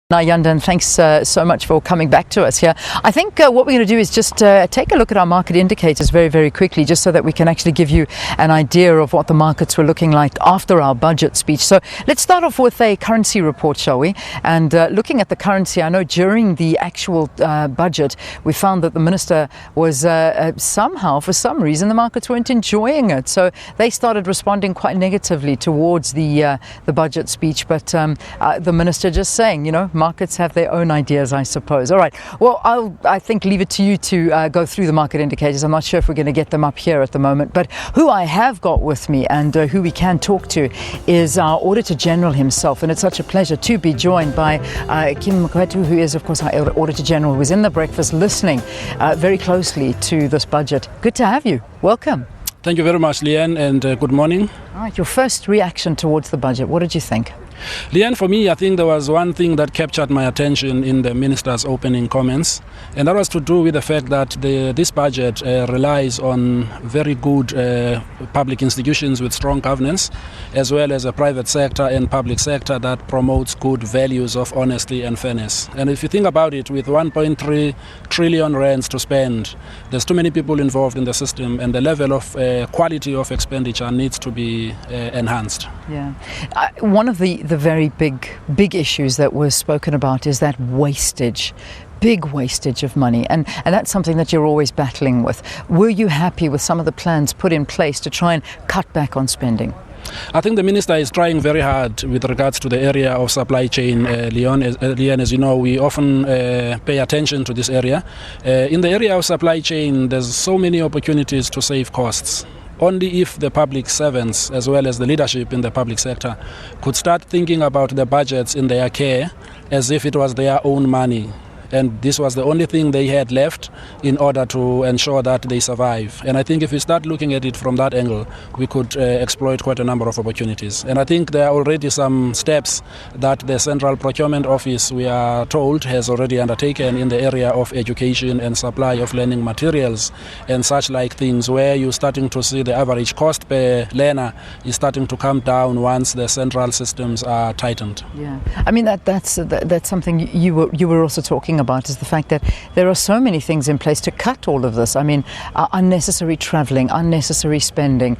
Now, Yandan, thanks so much for coming back to us here. I think what we're going to do is just take a look at our market indicators very, very quickly, just so that we can actually give you an idea of what the markets were looking like after our budget speech. So let's start off with a currency report, shall we? And looking at the currency, I know during the actual budget, we found that the minister was somehow, for some reason, the markets weren't enjoying it. So they started responding quite negatively towards the budget speech. But the minister just saying, you know, markets have their own ideas, I suppose. All right. Well, I think leave it to you to go through the market indicators. I'm not sure if we're going to get them up here at the moment. But who I have got with me and who we can talk to is our Auditor-General himself. And it's such a pleasure to be joined by Kimi Makwetu, who is, of course, our Auditor-General, who was in the breakfast listening very closely to this budget. Good to have you. Welcome. Thank you very much, Leanne, and good morning. All right. Your first reaction towards the budget, what did you think? Leanne, for me, I think there was one thing that captured my attention in the minister's opening comments, and that was to do with the fact that this budget relies on very good public institutions with strong governance, as well as a private sector and public sector that promotes good values of honesty and fairness. And if you think about it, with 1.3 trillion rands to spend, there's too many people involved in the system, and the level of quality of expenditure needs to be enhanced. Yeah. One of the very big issues that was spoken about is that wastage. Big wastage of money, and that's something that you're always battling with. Were you happy with some of the plans put in place to try and cut back on spending? I think the minister is trying very hard with regards to the area of supply chain, Leanne. As you know, we often pay attention to this area. In the area of supply chain, there's so many opportunities to save costs. Only if the public servants, as well as the leadership in the public sector, could start thinking about the budgets in their care as if it was their own money. And this was the only thing they had left in order to ensure that they survive. And I think if we start looking at it from that angle, we could exploit quite a number of opportunities. And I think there are already some steps that the Central Procurement Office, we are told, has already undertaken in the area of education and supply of learning materials and such like things, where you're starting to see the average cost per learner is starting to come down once the central systems are tightened. Yeah, I mean that's something you were also talking about, is the fact that there are so many things in place to cut all of this. I mean, unnecessary travelling, unnecessary spending,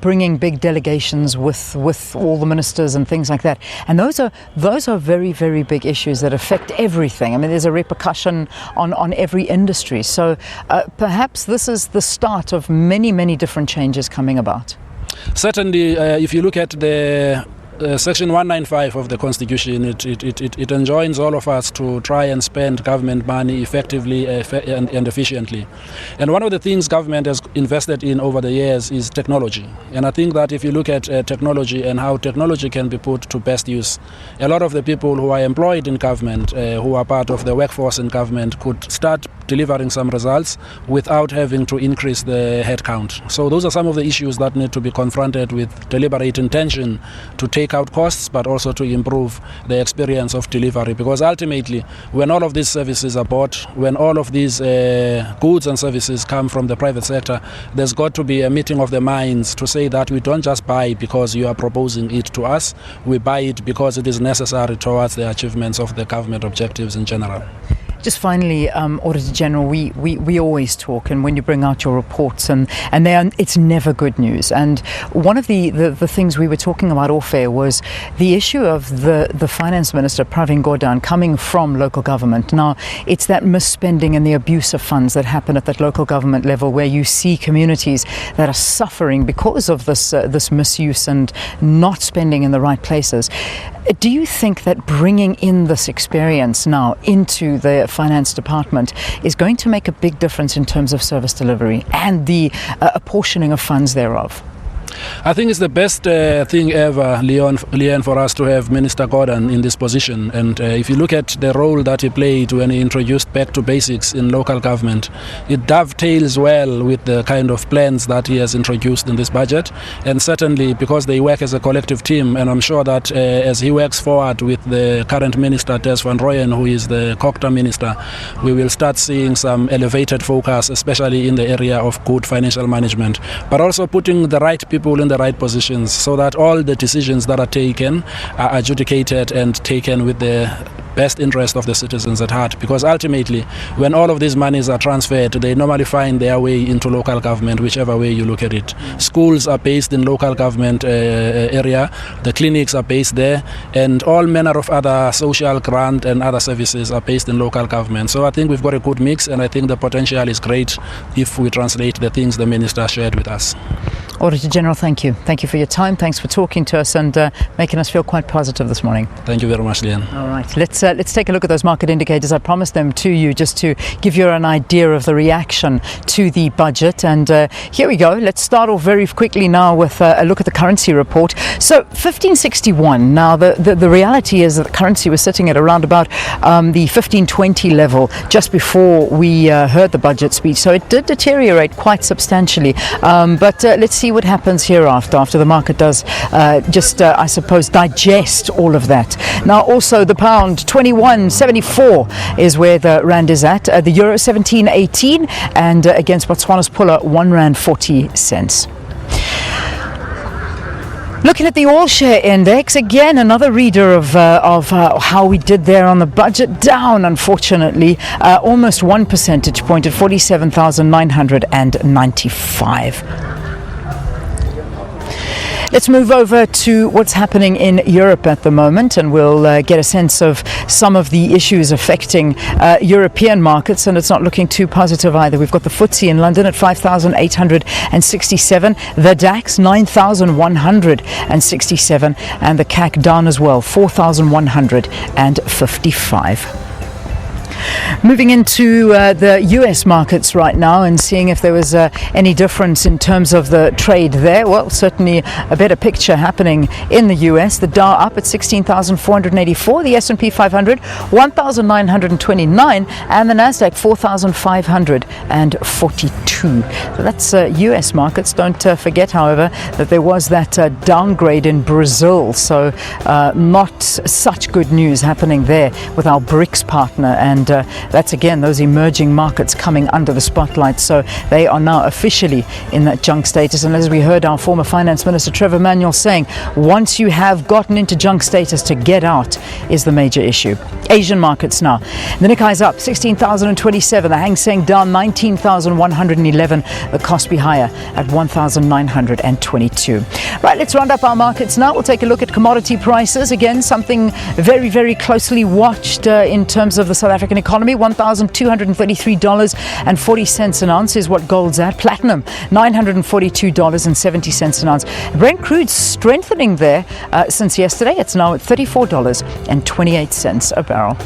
bringing big delegations with all the ministers and things like that. And those are very, very big issues that affect everything. I mean, there's a repercussion on every industry. So perhaps this is the start of many, many different changes coming about. Certainly, if you look at the Section 195 of the Constitution, it enjoins all of us to try and spend government money effectively and efficiently. And one of the things government has invested in over the years is technology. And I think that if you look at technology and how technology can be put to best use, a lot of the people who are employed in government, who are part of the workforce in government, could start delivering some results without having to increase the headcount. So those are some of the issues that need to be confronted with deliberate intention to take out costs, but also to improve the experience of delivery. Because ultimately, when all of these services are bought, when all of these goods and services come from the private sector, there's got to be a meeting of the minds to say that we don't just buy because you are proposing it to us, we buy it because it is necessary towards the achievements of the government objectives in general. Just finally, Auditor-General, we always talk, and when you bring out your reports, and it's never good news. And one of the things we were talking about off air was the issue of the Finance Minister, Pravin Gordhan, coming from local government. Now, it's that misspending and the abuse of funds that happen at that local government level, where you see communities that are suffering because of this misuse and not spending in the right places. Do you think that bringing in this experience now into the finance department is going to make a big difference in terms of service delivery and the apportioning of funds thereof? I think it's the best thing ever, Leanne, for us to have Minister Gordhan in this position. And if you look at the role that he played when he introduced back to basics in local government, it dovetails well with the kind of plans that he has introduced in this budget. And certainly because they work as a collective team, and I'm sure that as he works forward with the current minister, Des van Rooyen, who is the COGTA minister, we will start seeing some elevated focus, especially in the area of good financial management, but also putting the right people in the right positions so that all the decisions that are taken are adjudicated and taken with the best interest of the citizens at heart, because ultimately when all of these monies are transferred, they normally find their way into local government, whichever way you look at it. Schools are based in local government area, the clinics are based there, and all manner of other social grant and other services are based in local government. So I think we've got a good mix, and I think the potential is great if we translate the things the Minister shared with us. Auditor-General, thank you. Thank you for your time. Thanks for talking to us and making us feel quite positive this morning. Thank you very much, Leanne. All right, let's take a look at those market indicators. I promised them to you just to give you an idea of the reaction to the budget. And here we go. Let's start off very quickly now with a look at the currency report. So 1561. Now, the reality is that the currency was sitting at around about the 1520 level just before we heard the budget speech. So it did deteriorate quite substantially. But let's see what happens hereafter, after the market does I suppose, digest all of that. Now, also the pound, 21.74 is where the rand is at. The euro, 17.18, and against Botswana's pula, R1.40. Looking at the all-share index, again, another reader of how we did there on the budget. Down, unfortunately, almost 1 percentage point at 47,995. Let's move over to what's happening in Europe at the moment, and we'll get a sense of some of the issues affecting European markets, and it's not looking too positive either. We've got the FTSE in London at 5,867, the DAX 9,167, and the CAC down as well, 4,155. Moving into the US markets right now and seeing if there was any difference in terms of the trade there. Well, certainly a better picture happening in the US. The Dow up at 16,484, the S&P 500 1,929, and the Nasdaq 4,542. So that's US markets. Don't forget, however, that there was that downgrade in Brazil. So not such good news happening there with our BRICS partner, and that's again those emerging markets coming under the spotlight. So they are now officially in that junk status, and as we heard our former Finance Minister Trevor Manuel saying, once you have gotten into junk status, to get out is the major issue. Asian markets now. The Nikkei's up 16,027, the Hang Seng down 19,111, the Kospi higher at 1,922. Right, let's round up our markets now. We'll take a look at commodity prices. Again, something very, very closely watched in terms of the South African economy. $1,233.40 an ounce is what gold's at. Platinum, $942.70 an ounce. Brent crude strengthening there since yesterday. It's now at $34.28 a barrel.